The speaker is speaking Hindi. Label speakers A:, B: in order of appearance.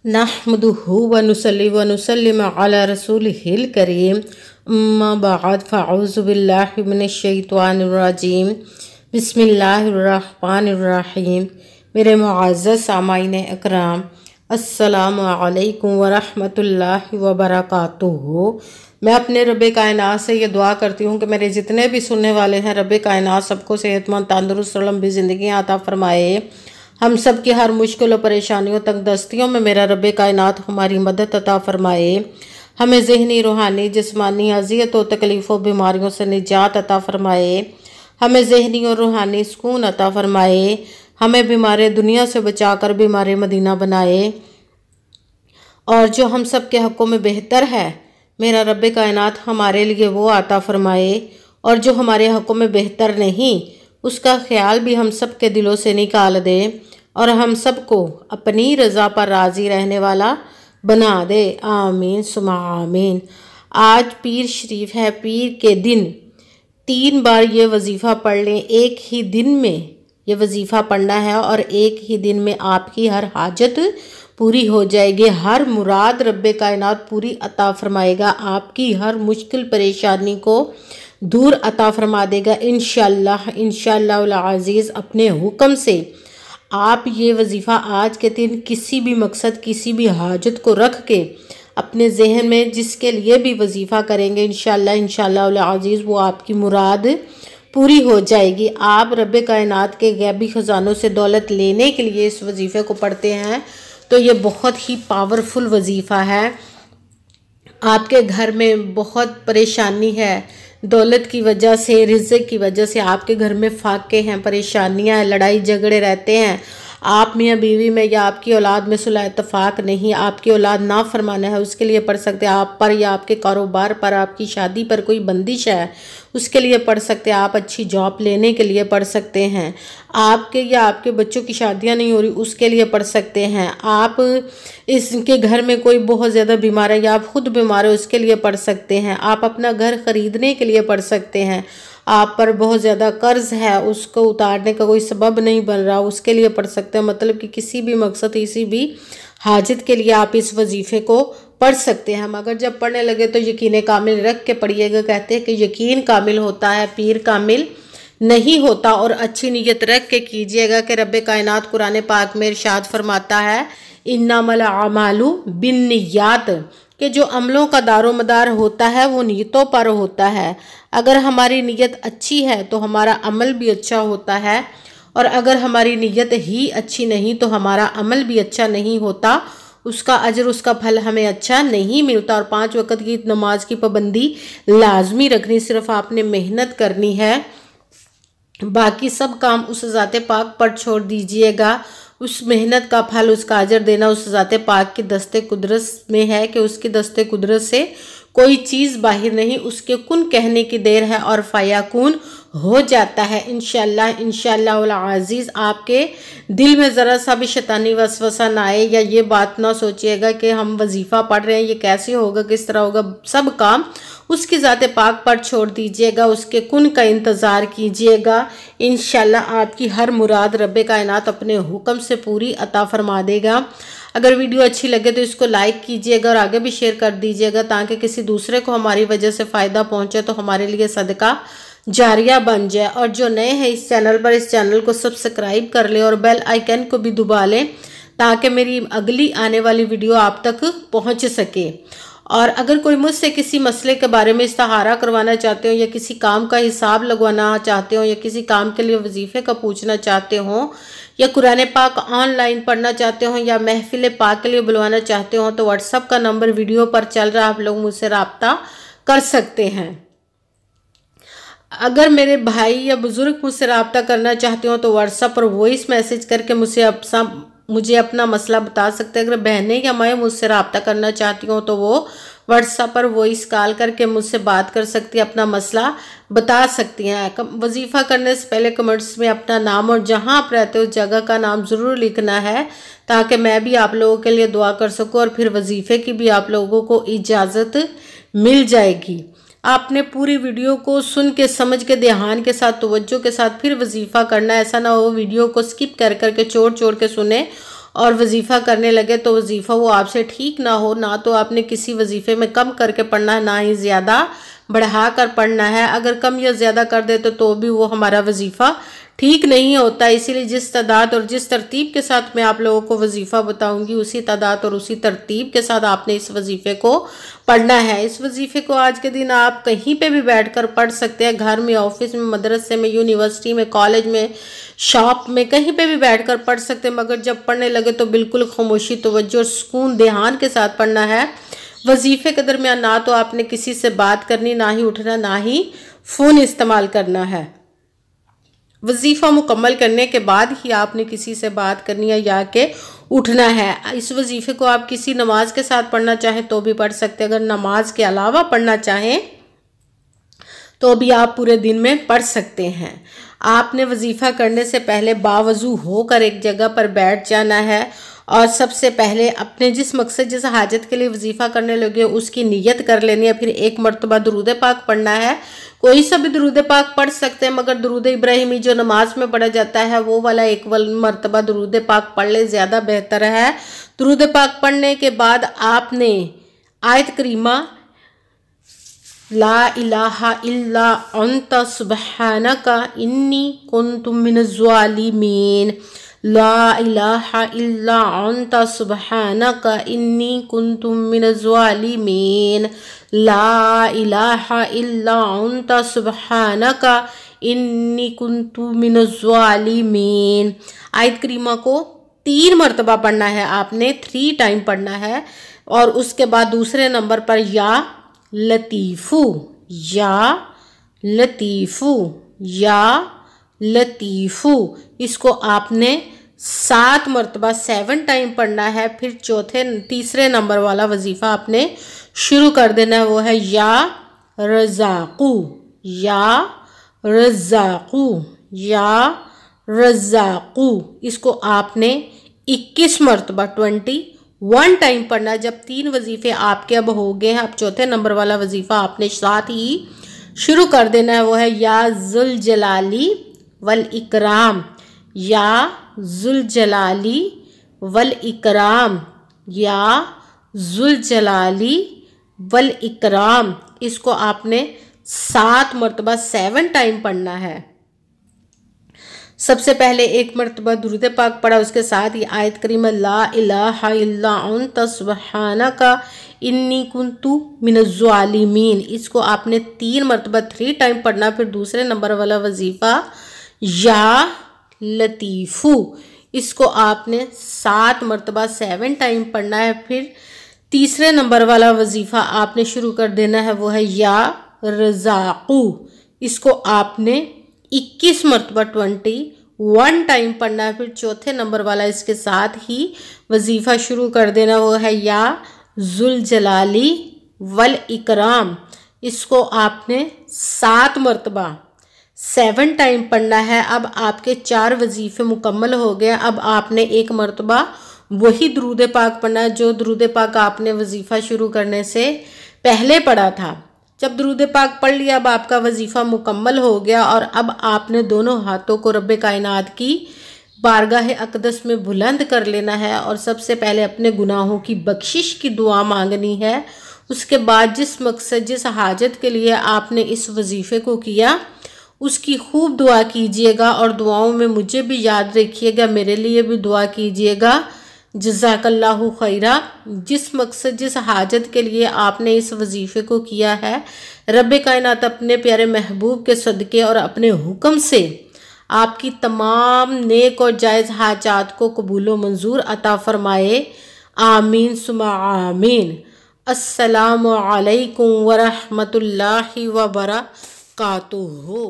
A: नहमदुहु व नुसल्ली व नुसल्लिम अला रसूलिहिल करीम अम्मा बाद फ़अऊज़ु बिल्लाहि मिनश शैतानिर रजीम बिस्मिल्लाहिर्रहमानिर्रहीम। मेरे मुअज़्ज़ज़ सामाईन अकराम, अस्सलामु अलैकुम व रहमतुल्लाहि व बरकातुहू। मैं अपने रब्बे कायनात से ये दुआ करती हूँ कि मेरे जितने भी सुनने वाले हैं, रब्बे कायनात सबको सेहतमंद तंदुरुस्त लंबी ज़िंदगी अता फरमाए। हम सब की हर मुश्किल और परेशानियों तक दस्तियों में मेरा रब्बे कायनात हमारी मदद अता फरमाए। हमें ज़हनी, रूहानी, जिस्मानी अज़ियत और तकलीफ़ों बीमारियों से निजात अता फरमाए। हमें ज़हनी और रूहानी सुकून अता फरमाए। हमें बीमार दुनिया से बचा कर बीमार मदीना बनाए। और जो हम सब के हक़ों में बेहतर है, मेरा रब्बे कायनात हमारे लिए वो अता फरमाए। और जो हमारे हक़ों में बेहतर नहीं, उसका ख्याल भी हम सब के दिलों से निकाल दे और हम सबको अपनी रज़ा पर राज़ी रहने वाला बना दे। आमीन सुमा आमीन। आज पीर शरीफ है। पीर के दिन 3 बार ये वजीफ़ा पढ़ लें। एक ही दिन में ये वजीफ़ा पढ़ना है और एक ही दिन में आपकी हर हाजत पूरी हो जाएगी। हर मुराद रब्बे कायनात पूरी अता फरमाएगा। आपकी हर मुश्किल परेशानी को दूर अता फरमा देगा इंशाअल्लाह। इंशाअल्लाह अज़ीज़ अपने हुक्म से आप ये वजीफ़ा आज के दिन किसी भी मकसद, किसी भी हाजत को रख के अपने जहन में जिसके लिए भी वजीफ़ा करेंगे, इंशाअल्लाह अज़ीज़ वो आपकी मुराद पूरी हो जाएगी। आप रब्बे कायनात के गैबी ख़जानों से दौलत लेने के लिए इस वजीफ़े को पढ़ते हैं तो ये बहुत ही पावरफुल वजीफ़ा है। आपके घर में बहुत परेशानी है, दौलत की वजह से, रिज़्क़ की वजह से आपके घर में फाके हैं, परेशानियां हैं, लड़ाई झगड़े रहते हैं, आप मियाँ बीवी में या आपकी औलाद में सुलह इत्तफ़ाक़ नहीं, आपकी औलाद ना फरमाना है, उसके लिए पढ़ सकते हैं। आप पर या आपके कारोबार पर, आपकी शादी पर कोई बंदिश है, उसके लिए पढ़ सकते हैं। आप अच्छी जॉब लेने के लिए पढ़ सकते हैं। आपके या आपके बच्चों की शादियां नहीं हो रही, उसके लिए पढ़ सकते हैं। आप इसके घर में कोई बहुत ज़्यादा बीमार है या आप खुद बीमार है, उसके लिए पढ़ सकते हैं। आप अपना घर ख़रीदने के लिए पढ़ सकते हैं। आप पर बहुत ज़्यादा कर्ज है, उसको उतारने का कोई सबब नहीं बन रहा, उसके लिए पढ़ सकते हैं। मतलब कि किसी भी मकसद, किसी भी हाजत के लिए आप इस वजीफ़े को पढ़ सकते हैं। मगर जब पढ़ने लगे तो यकीन कामिल रख के पढ़िएगा। कहते हैं कि यकीन कामिल होता है, पीर कामिल नहीं होता। और अच्छी नीयत रख के कीजिएगा कि रब्बे कायनात कुरान पाक में इरशाद फरमाता है, इन्नमल अमालु बिन्नियात, कि जो अमलों का दारोमदार होता है वो नीयतों पर होता है। अगर हमारी नीयत अच्छी है तो हमारा अमल भी अच्छा होता है, और अगर हमारी नीयत ही अच्छी नहीं तो हमारा अमल भी अच्छा नहीं होता, उसका अजर, उसका फल हमें अच्छा नहीं मिलता। और 5 वक़्त की नमाज की पाबंदी लाजमी रखनी, सिर्फ आपने मेहनत करनी है, बाकी सब काम उस ज़ाते पाक पर छोड़ दीजिएगा। उस मेहनत का फल, उसका अजर देना उस ज़ाते पाक की दस्ते कुदरत में है कि उसकी दस्ते कुदरत से कोई चीज़ बाहर नहीं, उसके कुन कहने की देर है और फ़याकुन हो जाता है। इंशाअल्लाह अज़ीज़ आपके दिल में ज़रा सा भी शैतानी वसवसा ना आए, या ये बात ना सोचिएगा कि हम वजीफ़ा पढ़ रहे हैं, ये कैसे होगा, किस तरह होगा। सब काम उसकी ज़ाते पाक पर छोड़ दीजिएगा, उसके कुन का इंतज़ार कीजिएगा। इंशाअल्लाह आपकी हर मुराद रब्बे कायनात अपने हुक्म से पूरी अता फरमा देगा। अगर वीडियो अच्छी लगे तो इसको लाइक कीजिएगा और आगे भी शेयर कर दीजिएगा, ताकि किसी दूसरे को हमारी वजह से फ़ायदा पहुँचे तो हमारे लिए सदका जारिया बन जाए। और जो नए हैं इस चैनल पर, इस चैनल को सब्सक्राइब कर लें और बेल आइकन को भी दबा लें, ताकि मेरी अगली आने वाली वीडियो आप तक पहुँच सके। और अगर कोई मुझसे किसी मसले के बारे में इस्तिखारा करवाना चाहते हो, या किसी काम का हिसाब लगवाना चाहते हो, या किसी काम के लिए वजीफ़े का पूछना चाहते हो, या कुरान पाक ऑनलाइन पढ़ना चाहते हो, या महफिल पाक के लिए बुलवाना चाहते हो, तो व्हाट्सअप का नंबर वीडियो पर चल रहा है, आप लोग मुझसे रब्ता कर सकते हैं। अगर मेरे भाई या बुज़ुर्ग मुझसे रब्ता करना चाहते हो तो व्हाट्सअप पर वॉइस मैसेज करके मुझे अपना मसला बता सकते हैं। अगर बहनें या मैं मुझसे रब्ता करना चाहती हूँ तो वो व्हाट्सएप पर वॉइस कॉल करके मुझसे बात कर सकती है, अपना मसला बता सकती हैं। वजीफ़ा करने से पहले कमेंट्स में अपना नाम और जहाँ आप रहते हो उस जगह का नाम ज़रूर लिखना है, ताकि मैं भी आप लोगों के लिए दुआ कर सकूँ और फिर वजीफ़े की भी आप लोगों को इजाज़त मिल जाएगी। आपने पूरी वीडियो को सुन के, समझ के, ध्यान के साथ, तवज्जो के साथ फिर वजीफ़ा करना। ऐसा ना हो वीडियो को स्किप कर करके छोड़ के सुने और वजीफ़ा करने लगे तो वजीफ़ा वो आपसे ठीक ना हो, ना तो आपने किसी वजीफ़े में कम करके पढ़ना है, ना ही ज़्यादा बढ़ा कर पढ़ना है। अगर कम या ज़्यादा कर दे तो भी वो हमारा वजीफ़ा ठीक नहीं होता। इसीलिए जिस तादाद और जिस तरतीब के साथ मैं आप लोगों को वजीफ़ा बताऊंगी, उसी तादाद और उसी तरतीब के साथ आपने इस वजीफ़े को पढ़ना है। इस वजीफ़े को आज के दिन आप कहीं पे भी बैठकर पढ़ सकते हैं, घर में, ऑफिस में, मदरसे में, यूनिवर्सिटी में, कॉलेज में, शॉप में, कहीं पे भी बैठकर पढ़ सकते हैं। मगर जब पढ़ने लगे तो बिल्कुल खामोशी, तवज्जो और सुकून, ध्यान के साथ पढ़ना है। वजीफ़े के दरमियान ना तो आपने किसी से बात करनी, ना ही उठना, ना ही फ़ोन इस्तेमाल करना है। वजीफ़ा मुकम्मल करने के बाद ही आपने किसी से बात करनी है या के उठना है। इस वजीफ़े को आप किसी नमाज के साथ पढ़ना चाहें तो भी पढ़ सकते हैं। अगर नमाज के अलावा पढ़ना चाहें तो भी आप पूरे दिन में पढ़ सकते हैं। आपने वजीफ़ा करने से पहले बावजू होकर एक जगह पर बैठ जाना है और सबसे पहले अपने जिस मकसद, जिस हाजत के लिए वजीफ़ा करने लगे उसकी नीयत कर लेनी है। फिर एक मरतबा दुरूद पाक पढ़ना है। कोई सा भी दुरूद पाक पढ़ सकते हैं, मगर दुरूद इब्राहिमी जो नमाज में पढ़ा जाता है वो वाला एक मरतबा दुरूद पाक पढ़ ले, ज़्यादा बेहतर है। दुरूद पाक पढ़ने के बाद आपने आयत करीमा ला इलाहा इल्ला अंता सुब्हानका इन्नी कुन्तु मिनज़्ज़ालिमीन, ला इलाहा इल्ला अंता सुब्हानका इन्नी कुन्तु मिनज़्ज़ालिमीन, ला इलाहा इल्ला अंता सुब्हानका इन्नी कुन्तु मिनज़्ज़ालिमीन। आयत करीमा को 3 मरतबा पढ़ना है, आपने 3 टाइम पढ़ना है। और उसके बाद दूसरे नंबर पर या लतीफ़ू, या लतीफ़ू, या लतीफ़ू, इसको आपने 7 मरतबा 7 टाइम पढ़ना है। फिर तीसरे नंबर वाला वजीफ़ा आपने शुरू कर देना है, वो है या रज़ाक़ू, या रज़ाक़ू, या रज़ाक़ू। इसको आपने 21 मरतबा 21 टाइम पढ़ना है। जब 3 वजीफ़े आपके अब हो गए हैं, अब चौथे नंबर वाला वजीफ़ा आपने साथ ही शुरू कर देना है, वो है या ज़ुल जलाली वल इकराम, या ज़ुल जलाली वल इकराम, या ज़ुल जलाली वल इकराम। इसको आपने 7 मरतबा 7 टाइम पढ़ना है। सबसे पहले 1 मरतबा दुरूद पाक पढ़ा, उसके साथ ही आयत करीमा ला इलाहा इल्ला अंता सुब्हानका इन्नी कुन्तु मिनज़्ज़ालिमीन, इसको आपने 3 मरतबा 3 टाइम पढ़ना। फिर दूसरे नंबर वाला वजीफ़ा या लतीफ़ू, इसको आपने 7 मरतबा 7 टाइम पढ़ना है। फिर तीसरे नंबर वाला वजीफ़ा आपने शुरू कर देना है, वो है या रज़ाक़ू, इसको आपने 21 मरतबा 21 टाइम पढ़ना है। फिर चौथे नंबर वाला इसके साथ ही वजीफ़ा शुरू कर देना, वो है या ज़ुल जलाली वल इकराम, इसको आपने 7 मरतबा 7 टाइम पढ़ना है। अब आपके 4 वजीफ़े मुकम्मल हो गए। अब आपने 1 मरतबा वही दुरूद पाक पढ़ना है जो दुरूद पाक आपने वजीफ़ा शुरू करने से पहले पढ़ा था। जब दुरूद पाक पढ़ लिया, अब आपका वजीफ़ा मुकम्मल हो गया और अब आपने दोनों हाथों को रब्बे कायनात की बारगाह अक़दस में बुलंद कर लेना है और सबसे पहले अपने गुनाहों की बख्शिश की दुआ मांगनी है। उसके बाद जिस मकसद, जिस हाजत के लिए आपने इस वजीफ़े को किया उसकी खूब दुआ कीजिएगा और दुआओं में मुझे भी याद रखिएगा, मेरे लिए भी दुआ कीजिएगा। जज़ाकल्लाहु खैरा। जिस मकसद, जिस हाजत के लिए आपने इस वजीफ़े को किया है, रब्बे कायनात अपने प्यारे महबूब के सदक़े और अपने हुक्म से आपकी तमाम नेक और जायज़ हाजात को कबूल व मंजूर अता फ़रमाए। आमीन सुमा आमीन। अस्सलामु अलैकुम व रहमतुल्लाहि व बरकातुहू।